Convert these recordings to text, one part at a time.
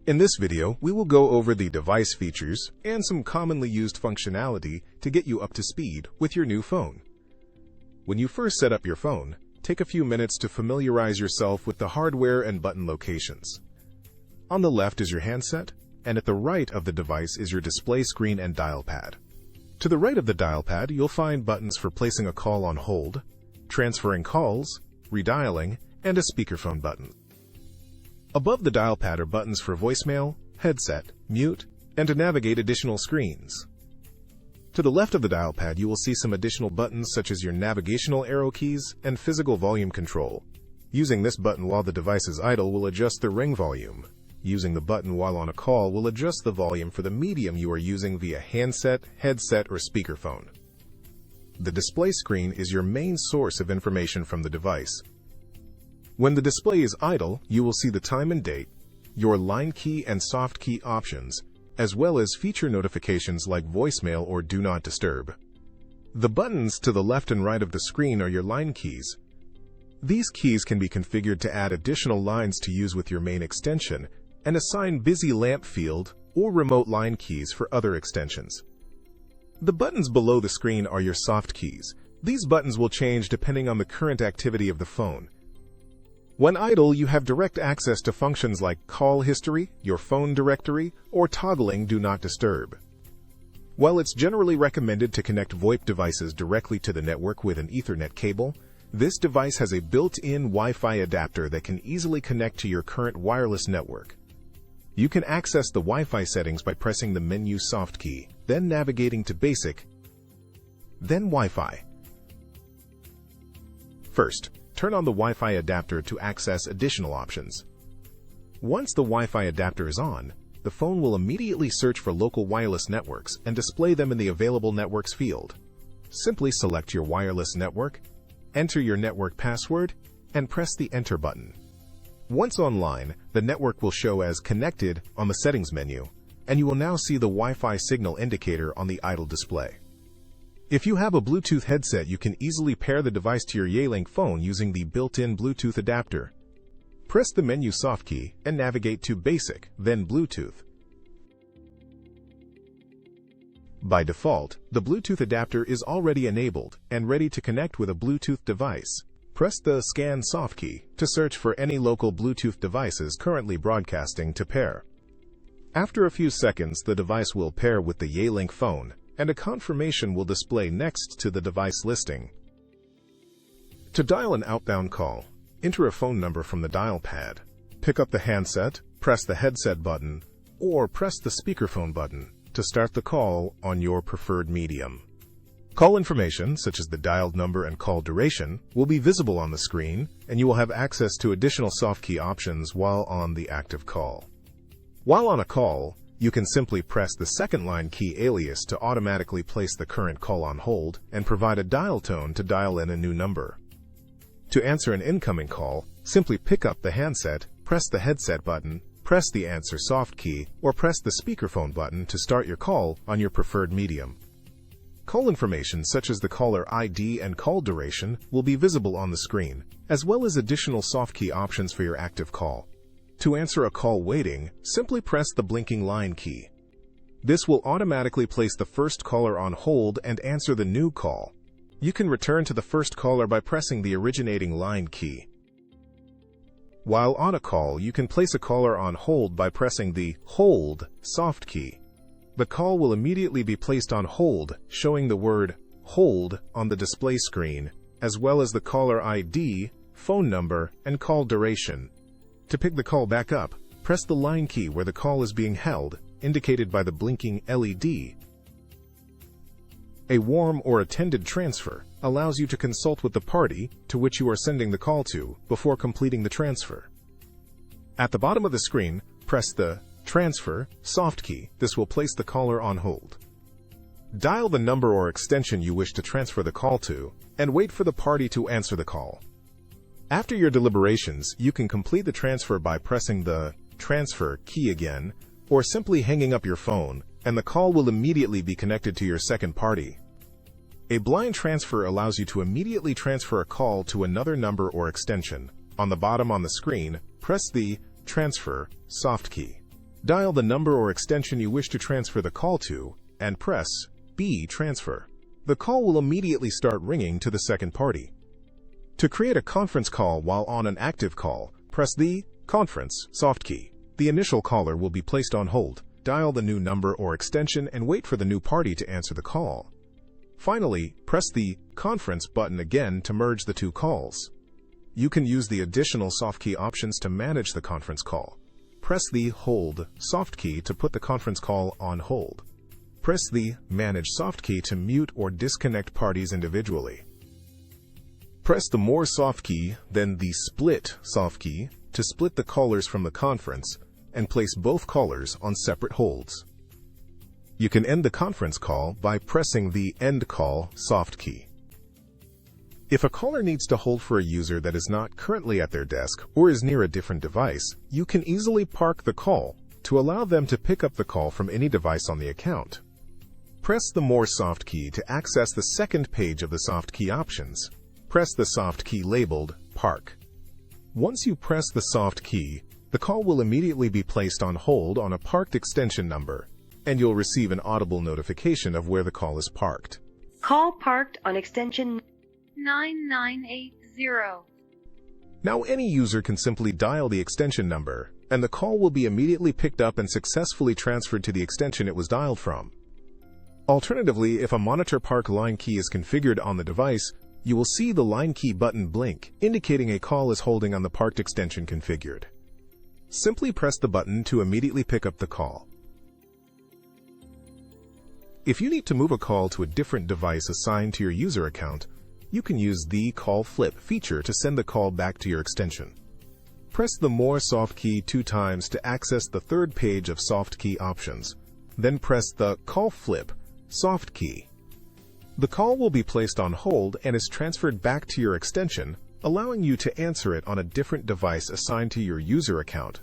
In this video, we will go over the device features and some commonly used functionality to get you up to speed with your new phone. When you first set up your phone, take a few minutes to familiarize yourself with the hardware and button locations. On the left is your handset, and at the right of the device is your display screen and dial pad. To the right of the dial pad, you'll find buttons for placing a call on hold, transferring calls, redialing, and a speakerphone button. Above the dial pad are buttons for voicemail, headset, mute, and to navigate additional screens. To the left of the dial pad, you will see some additional buttons such as your navigational arrow keys and physical volume control. Using this button while the device is idle will adjust the ring volume. Using the button while on a call will adjust the volume for the medium you are using via handset, headset, or speakerphone. The display screen is your main source of information from the device. When the display is idle, you will see the time and date, your line key and soft key options, as well as feature notifications like voicemail or do not disturb. The buttons to the left and right of the screen are your line keys. These keys can be configured to add additional lines to use with your main extension and assign busy lamp field or remote line keys for other extensions. The buttons below the screen are your soft keys. These buttons will change depending on the current activity of the phone. When idle, you have direct access to functions like call history, your phone directory, or toggling do not disturb. While it's generally recommended to connect VoIP devices directly to the network with an Ethernet cable, this device has a built-in Wi-Fi adapter that can easily connect to your current wireless network. You can access the Wi-Fi settings by pressing the menu soft key, then navigating to Basic, then Wi-Fi. First, turn on the Wi-Fi adapter to access additional options. Once the Wi-Fi adapter is on, the phone will immediately search for local wireless networks and display them in the Available Networks field. Simply select your wireless network, enter your network password, and press the Enter button. Once online, the network will show as Connected on the Settings menu, and you will now see the Wi-Fi signal indicator on the idle display. If you have a Bluetooth headset, you can easily pair the device to your Yealink phone using the built-in Bluetooth adapter. Press the menu soft key and navigate to Basic, then Bluetooth. By default, the Bluetooth adapter is already enabled and ready to connect with a Bluetooth device. Press the Scan soft key to search for any local Bluetooth devices currently broadcasting to pair. After a few seconds, the device will pair with the Yealink phone, and a confirmation will display next to the device listing. To dial an outbound call, enter a phone number from the dial pad. Pick up the handset, press the headset button, or press the speakerphone button to start the call on your preferred medium. Call information, such as the dialed number and call duration, will be visible on the screen, and you will have access to additional soft key options while on the active call. While on a call, you can simply press the second line key alias to automatically place the current call on hold and provide a dial tone to dial in a new number. To answer an incoming call, simply pick up the handset, press the headset button, press the answer soft key, or press the speakerphone button to start your call on your preferred medium. Call information such as the caller ID and call duration will be visible on the screen, as well as additional soft key options for your active call. To answer a call waiting, simply press the blinking line key. This will automatically place the first caller on hold and answer the new call. You can return to the first caller by pressing the originating line key. While on a call, you can place a caller on hold by pressing the Hold soft key. The call will immediately be placed on hold, showing the word Hold on the display screen, as well as the caller ID, phone number, and call duration. To pick the call back up, press the line key where the call is being held, indicated by the blinking LED. A warm or attended transfer allows you to consult with the party to which you are sending the call to before completing the transfer. At the bottom of the screen, press the Transfer soft key. This will place the caller on hold. Dial the number or extension you wish to transfer the call to, and wait for the party to answer the call. After your deliberations, you can complete the transfer by pressing the Transfer key again, or simply hanging up your phone, and the call will immediately be connected to your second party. A blind transfer allows you to immediately transfer a call to another number or extension. On the bottom on the screen, press the Transfer soft key. Dial the number or extension you wish to transfer the call to, and press B transfer. The call will immediately start ringing to the second party. To create a conference call while on an active call, press the Conference soft key. The initial caller will be placed on hold. Dial the new number or extension and wait for the new party to answer the call. Finally, press the Conference button again to merge the two calls. You can use the additional soft key options to manage the conference call. Press the Hold soft key to put the conference call on hold. Press the Manage soft key to mute or disconnect parties individually. Press the More soft key, then the Split soft key to split the callers from the conference and place both callers on separate holds. You can end the conference call by pressing the End Call soft key. If a caller needs to hold for a user that is not currently at their desk or is near a different device, you can easily park the call to allow them to pick up the call from any device on the account. Press the More soft key to access the second page of the soft key options. Press the soft key labeled Park. Once you press the soft key, the call will immediately be placed on hold on a parked extension number, and you'll receive an audible notification of where the call is parked. Call parked on extension 9980. Now any user can simply dial the extension number, and the call will be immediately picked up and successfully transferred to the extension it was dialed from. Alternatively, if a monitor park line key is configured on the device, you will see the line key button blink, indicating a call is holding on the parked extension configured. Simply press the button to immediately pick up the call. If you need to move a call to a different device assigned to your user account, you can use the Call Flip feature to send the call back to your extension. Press the More soft key 2 times to access the third page of soft key options. Then press the Call Flip soft key. The call will be placed on hold and is transferred back to your extension, allowing you to answer it on a different device assigned to your user account.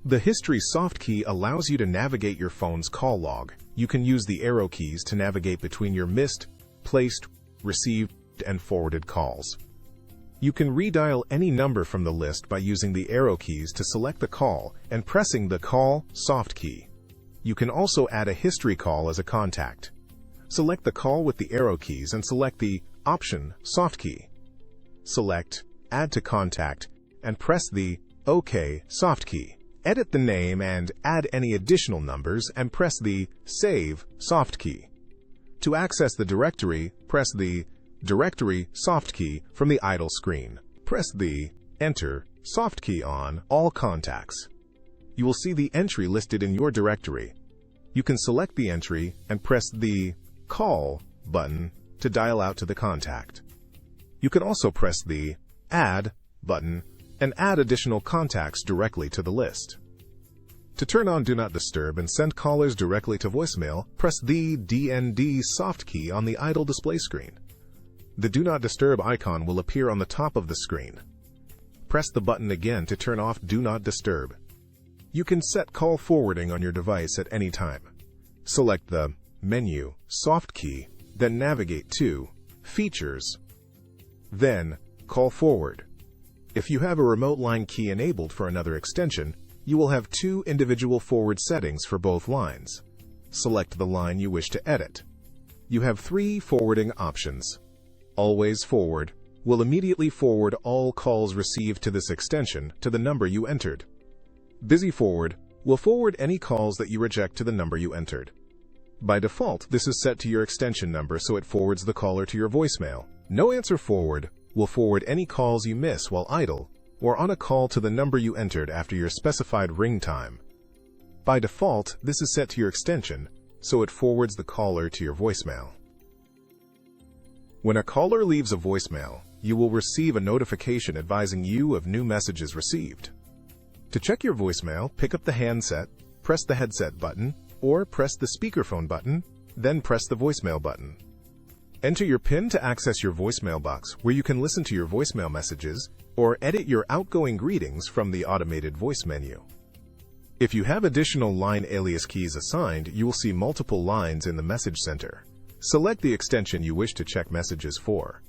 The History soft key allows you to navigate your phone's call log. You can use the arrow keys to navigate between your missed, placed, received, and forwarded calls. You can redial any number from the list by using the arrow keys to select the call and pressing the Call soft key. You can also add a history call as a contact. Select the call with the arrow keys and select the Option soft key. Select Add to Contact and press the OK soft key. Edit the name and add any additional numbers and press the Save soft key. To access the directory, press the Directory soft key from the idle screen. Press the Enter soft key on all contacts. You will see the entry listed in your directory. You can select the entry and press the Call button to dial out to the contact. You can also press the Add button and add additional contacts directly to the list. To turn on Do Not Disturb and send callers directly to voicemail, press the DND soft key on the idle display screen. The Do Not Disturb icon will appear on the top of the screen. Press the button again to turn off Do Not Disturb. You can set call forwarding on your device at any time. Select the Menu soft key, then navigate to Features, then Call Forward. If you have a remote line key enabled for another extension, you will have 2 individual forward settings for both lines. Select the line you wish to edit. You have 3 forwarding options. Always Forward will immediately forward all calls received to this extension to the number you entered. Busy Forward will forward any calls that you reject to the number you entered. By default, this is set to your extension number so it forwards the caller to your voicemail. No Answer Forward will forward any calls you miss while idle or on a call to the number you entered after your specified ring time. By default, this is set to your extension, so it forwards the caller to your voicemail. When a caller leaves a voicemail, you will receive a notification advising you of new messages received. To check your voicemail, pick up the handset, press the headset button, or press the speakerphone button, then press the voicemail button. Enter your PIN to access your voicemail box, where you can listen to your voicemail messages or edit your outgoing greetings from the automated voice menu. If you have additional line alias keys assigned, you will see multiple lines in the message center. Select the extension you wish to check messages for.